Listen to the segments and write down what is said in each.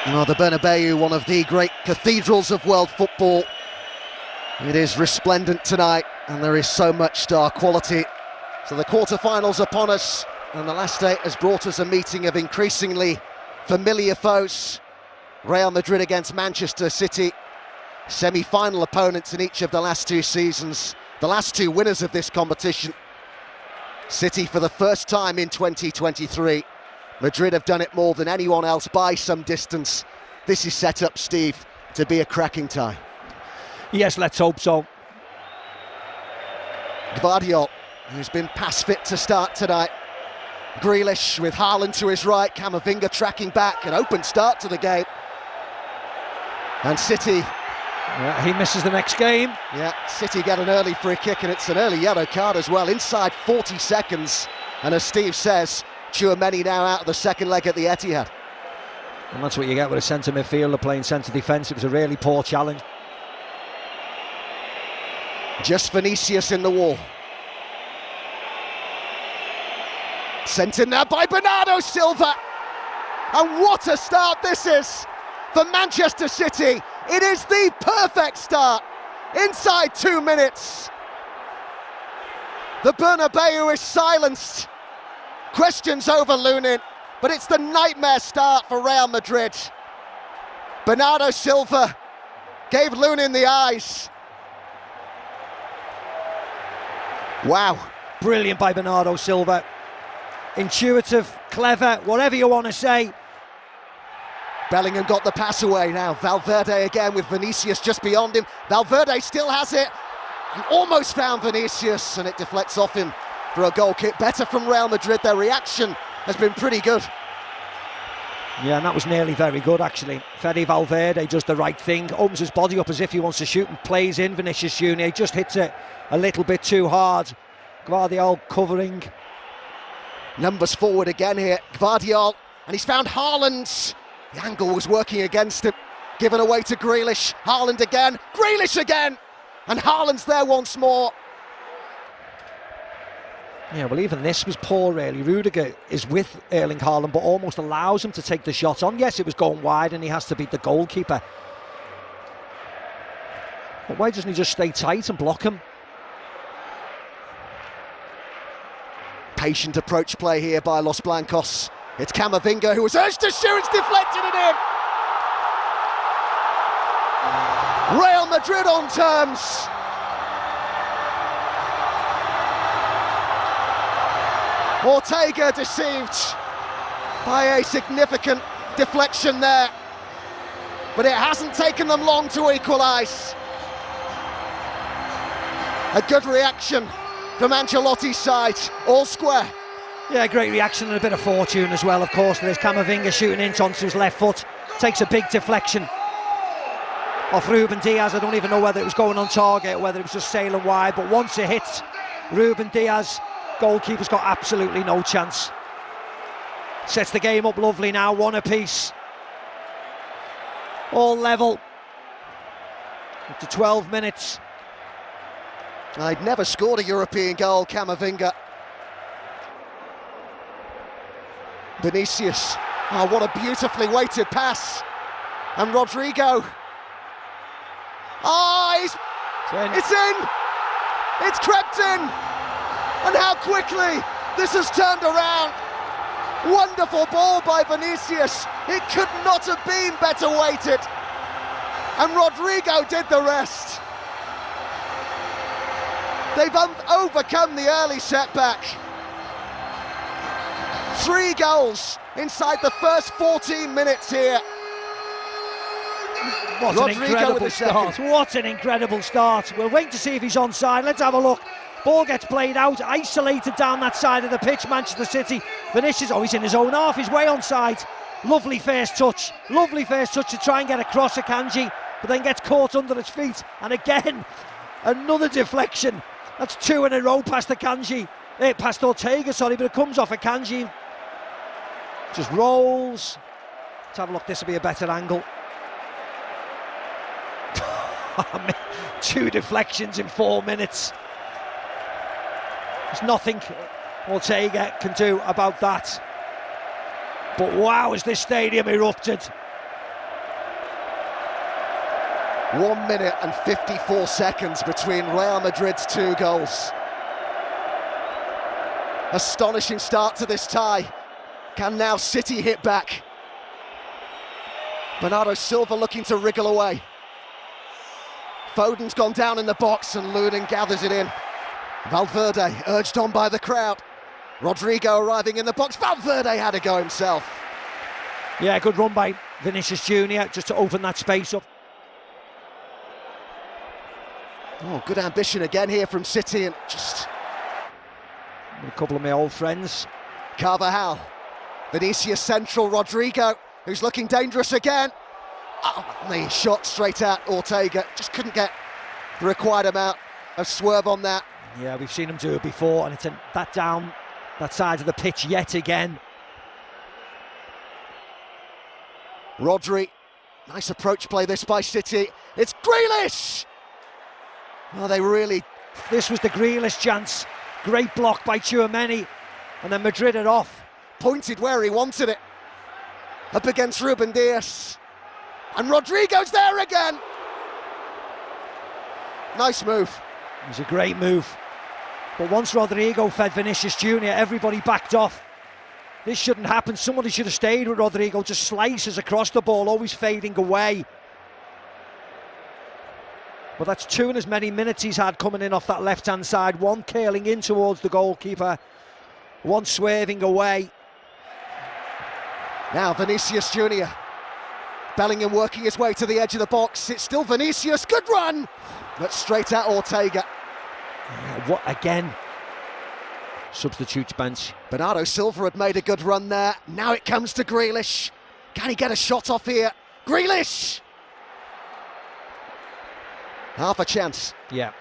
Oh, the Bernabeu, one of the great cathedrals of world football. It is resplendent tonight, and there is so much star quality. So the quarter-finals upon us, and the last day has brought us a meeting of increasingly familiar foes. Real Madrid against Manchester City, semi-final opponents in each of the last two seasons, the last two winners of this competition. City for the first time in 2023. Madrid have done it more than anyone else by some distance. This is set up, Steve, to be a cracking tie. Yes, let's hope so. Gvardiol, who's been pass fit to start tonight. Grealish with Haaland to his right, Camavinga tracking back, an open start to the game. And City... Yeah, he misses the next game. Yeah, City get an early free kick, and it's an early yellow card as well, inside 40 seconds. And as Steve says, Tchouaméni now out of the second leg at the Etihad. And that's what you get with a centre midfielder playing centre defence. It was a really poor challenge. Just Vinicius in the wall. Sent in there by Bernardo Silva. And what a start this is for Manchester City. It is the perfect start. Inside 2 minutes. The Bernabeu is silenced. Questions over Lunin, but it's the nightmare start for Real Madrid. Bernardo Silva gave Lunin the eyes. Wow. Brilliant by Bernardo Silva. Intuitive, clever, whatever you want to say. Bellingham got the pass away now. Valverde again with Vinicius just beyond him. Valverde still has it and almost found Vinicius, and it deflects off him for a goal kick. Better from Real Madrid. Their reaction has been pretty good. Yeah, and that was nearly very good actually. Fede Valverde does the right thing, opens his body up as if he wants to shoot and plays in Vinicius Junior. He just hits it a little bit too hard. Gvardiol covering. Numbers forward again here. Gvardiol, and he's found Haaland. The angle was working against him. Given away to Grealish. Haaland again. Grealish again. And Haaland's there once more. Yeah, well, even this was poor, really. Rudiger is with Erling Haaland, but almost allows him to take the shot on. Yes, it was going wide, and he has to beat the goalkeeper. But why doesn't he just stay tight and block him? Patient approach play here by Los Blancos. It's Camavinga who was urged to shoot. It's deflected it in. Real Madrid on terms. Ortega deceived by a significant deflection there, but it hasn't taken them long to equalise. A good reaction from Ancelotti's side, all square. Yeah, great reaction and a bit of fortune as well, of course. There's Camavinga shooting in onto his left foot, takes a big deflection off Ruben Diaz. I don't even know whether it was going on target or whether it was just sailing wide, but once it hits Ruben Diaz, goalkeeper's got absolutely no chance. Sets the game up lovely now, one apiece. All level. Up to 12 minutes. I'd never scored a European goal, Camavinga. Vinicius, oh, what a beautifully weighted pass. And Rodrigo. Oh, it's in! It's crept in! And how quickly this has turned around. Wonderful ball by Vinicius. It could not have been better weighted. And Rodrigo did the rest. They've overcome the early setback. 3 goals inside the first 14 minutes here. What an incredible start. What an incredible start. We'll wait to see if he's onside. Let's have a look. Ball gets played out, isolated down that side of the pitch, Manchester City. Vinicius, oh, he's in his own half, he's way onside. Lovely first touch to try and get across Akanji, but then gets caught under his feet. And again, another deflection. That's 2 in a row past Akanji. Past Ortega, sorry, but it comes off Akanji. Just rolls. Let's have a look, this will be a better angle. 2 deflections in 4 minutes. There's nothing Ortega can do about that. But wow, has this stadium erupted. 1 minute and 54 seconds between Real Madrid's 2 goals. Astonishing start to this tie. Can now City hit back? Bernardo Silva looking to wriggle away. Foden's gone down in the box and Lunin gathers it in. Valverde urged on by the crowd. Rodrigo arriving in the box. Valverde had a go himself. Yeah, good run by Vinicius Junior just to open that space up. Oh, good ambition again here from City, and just A couple of my old friends. Carvajal, Vinicius central, Rodrigo, who's looking dangerous again. Oh, the shot straight at Ortega, just couldn't get the required amount of swerve on that. Yeah, we've seen him do it before, and it's that down that side of the pitch yet again. Rodri, nice approach play this by City. It's Grealish! Oh, they really... This was the Grealish chance. Great block by Tchouaméni, and then Madrid are off. Pointed where he wanted it. Up against Ruben Dias. And Rodrigo's there again! Nice move. It was a great move. But once Rodrigo fed Vinicius Junior, everybody backed off. This shouldn't happen. Somebody should have stayed with Rodrigo. Just slices across the ball, always fading away. But that's 2 in as many minutes he's had coming in off that left-hand side. One curling in towards the goalkeeper, one swerving away. Now Vinicius Junior. Bellingham working his way to the edge of the box. It's still Vinicius. Good run! But straight at Ortega. What again? Substitutes bench. Bernardo Silva had made a good run there. Now it comes to Grealish. Can he get a shot off here? Grealish! Half a chance. Yeah.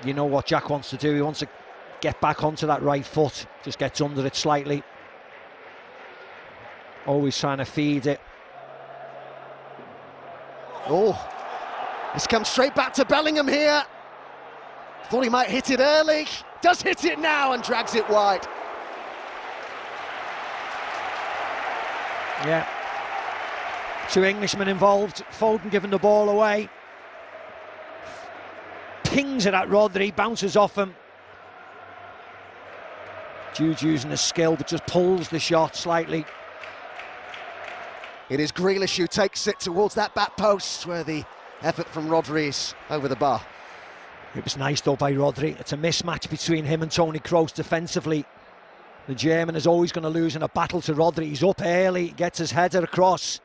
You know what Jack wants to do. He wants to get back onto that right foot. Just gets under it slightly. Always trying to feed it. Oh, it's come straight back to Bellingham here. Thought he might hit it early. Does hit it now and drags it wide. Yeah. 2 Englishmen involved. Foden giving the ball away. Pings it at Rodri, bounces off him. Jude's using his skill, but just pulls the shot slightly. It is Grealish who takes it towards that back post, where the effort from Rodri is over the bar. It was nice though by Rodri. It's a mismatch between him and Toni Kroos defensively. The German is always going to lose in a battle to Rodri. He's up early, gets his header across.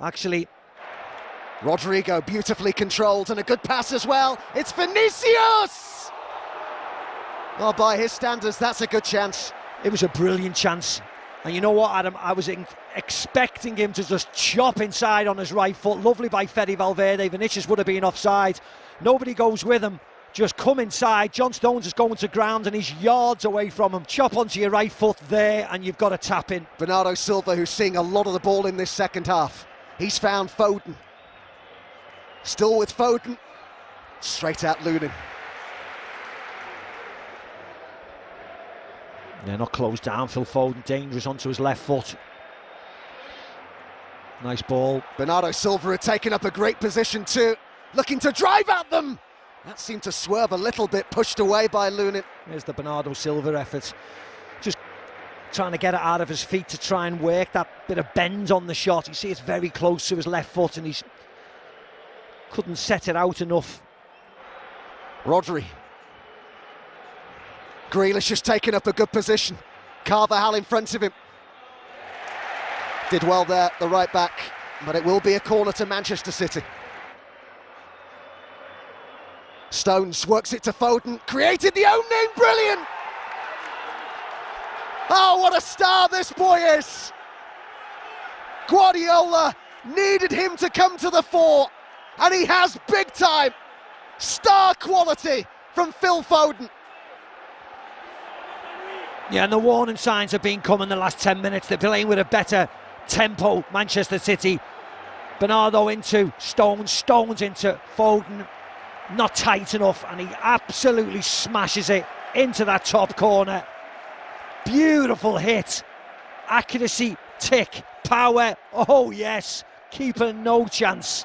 Actually, Rodrigo beautifully controlled and a good pass as well. It's Vinicius! Oh, by his standards, that's a good chance. It was a brilliant chance. And you know what, Adam? I was expecting him to just chop inside on his right foot. Lovely by Fede Valverde. Vinicius would have been offside. Nobody goes with him. Just come inside. John Stones is going to ground and he's yards away from him. Chop onto your right foot there and you've got to tap in. Bernardo Silva, who's seeing a lot of the ball in this second half. He's found Foden. Still with Foden. Straight at Lunin. Yeah, not closed down. Phil Foden dangerous onto his left foot. Nice ball. Bernardo Silva had taken up a great position too. Looking to drive at them. That seemed to swerve a little bit, pushed away by Lunin. There's the Bernardo Silva effort. Just trying to get it out of his feet to try and work that bit of bend on the shot. You see it's very close to his left foot and he's couldn't set it out enough. Rodri. Grealish has taken up a good position. Carvajal in front of him. Did well there, the right back, but it will be a corner to Manchester City. Stones works it to Foden, created the opening, brilliant! Oh, what a star this boy is! Guardiola needed him to come to the fore, and he has big time. Star quality from Phil Foden. Yeah, and the warning signs have been coming the last 10 minutes. They're playing with a better tempo, Manchester City. Bernardo into Stones, Stones into Foden. Not tight enough, and he absolutely smashes it into that top corner. Beautiful hit. Accuracy, tick, power. Oh yes, Keeper no chance.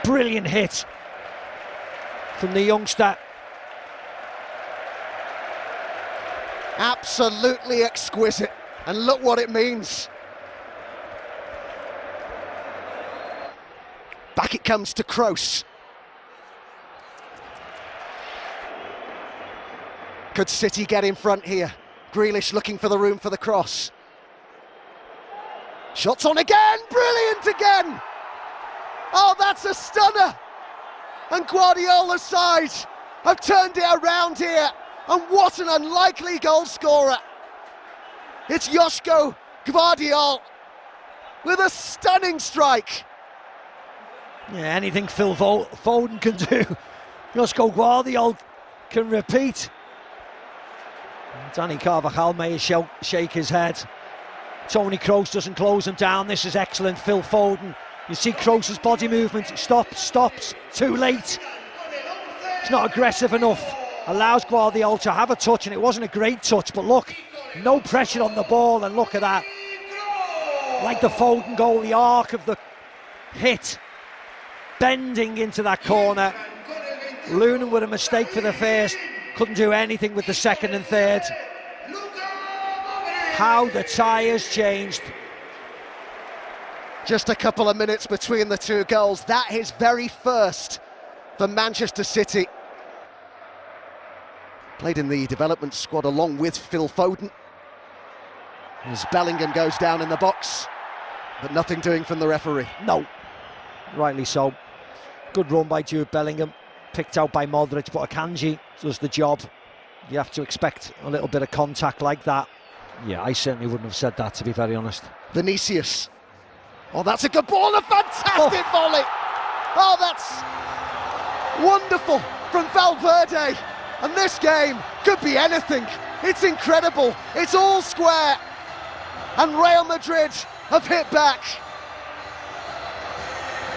Brilliant hit from the youngster. Absolutely exquisite, and look what it means. Back it comes to Kroos. Could City get in front here? Grealish looking for the room for the cross. Shots on again, brilliant again! Oh, that's a stunner! And Guardiola's side have turned it around here, and what an unlikely goal scorer! It's Joško Gvardiol with a stunning strike. Yeah, anything Phil Foden can do, Joško Gvardiol can repeat. Danny Carvajal may shake his head. Toni Kroos doesn't close him down. This is excellent, Phil Foden. You see Kroos's body movement, stops, too late. It's not aggressive enough. Allows Gvardiol to have a touch, and it wasn't a great touch, but look, no pressure on the ball, and look at that. Like the Foden goal, the arc of the hit, bending into that corner. Lunan with a mistake for the first, couldn't do anything with the second and third. How the tyres changed. Just a couple of minutes between the two goals. That his very first for Manchester City. Played in the development squad along with Phil Foden. As Bellingham goes down in the box, but nothing doing from the referee. No, rightly so. Good run by Jude Bellingham, picked out by Modric, but Akanji does the job. You have to expect a little bit of contact like that. Yeah, I certainly wouldn't have said that, to be very honest. Vinicius. Oh, that's a good ball, a fantastic volley. Oh, that's wonderful from Valverde. And this game could be anything. It's incredible. It's all square. And Real Madrid have hit back.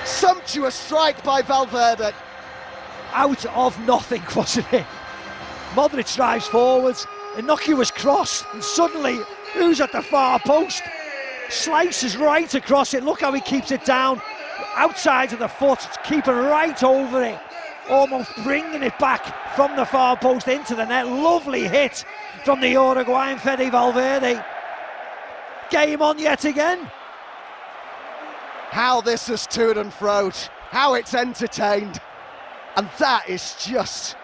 Sumptuous strike by Valverde. Out of nothing, wasn't it? Modric drives forwards, innocuous cross, and suddenly, who's at the far post? Slices right across it. Look how he keeps it down. Outside of the foot, keeping right over it. Almost bringing it back from the far post into the net. Lovely hit from the Uruguayan Fede Valverde. Game on yet again. How this has toed and froed. How it's entertained. And that is just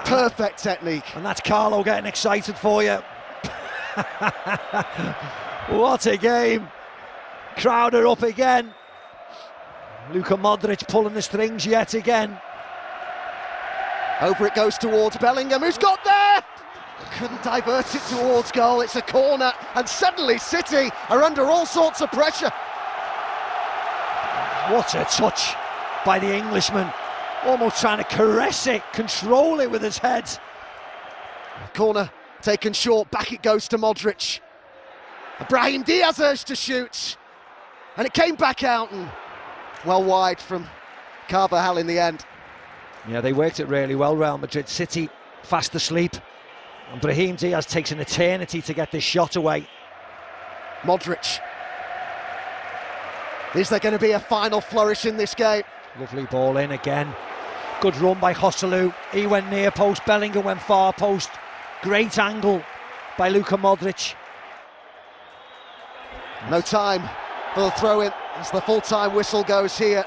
perfect technique. And that's Carlo getting excited for you. What a game. Crowd are up again. Luka Modric pulling the strings yet again. Over it goes towards Bellingham, who's got there! Couldn't divert it towards goal. It's a corner, and suddenly City are under all sorts of pressure. What a touch by the Englishman. Almost trying to caress it, control it with his head. Corner taken short, back it goes to Modric. Brahim Diaz urged to shoot, and it came back out and well wide from Carvajal in the end. Yeah, they worked it really well, Real Madrid. City fast asleep, and Brahim Diaz takes an eternity to get this shot away. Modric. Is there going to be a final flourish in this game? Lovely ball in again. Good run by Joselu. He went near post, Bellingham went far post. Great angle by Luka Modric. No time for the throw-in as the full-time whistle goes here.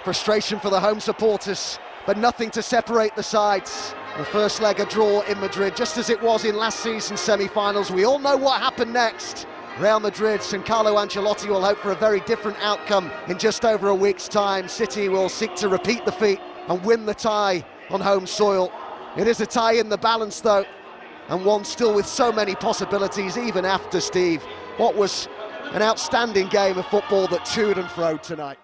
Frustration for the home supporters, but nothing to separate the sides. The first leg a draw in Madrid, just as it was in last season's semi-finals. We all know what happened next. Real Madrid and Carlo Ancelotti will hope for a very different outcome in just over a week's time. City will seek to repeat the feat and win the tie on home soil. It is a tie in the balance though, and one still with so many possibilities even after Steve. What was an outstanding game of football that toed and froed tonight.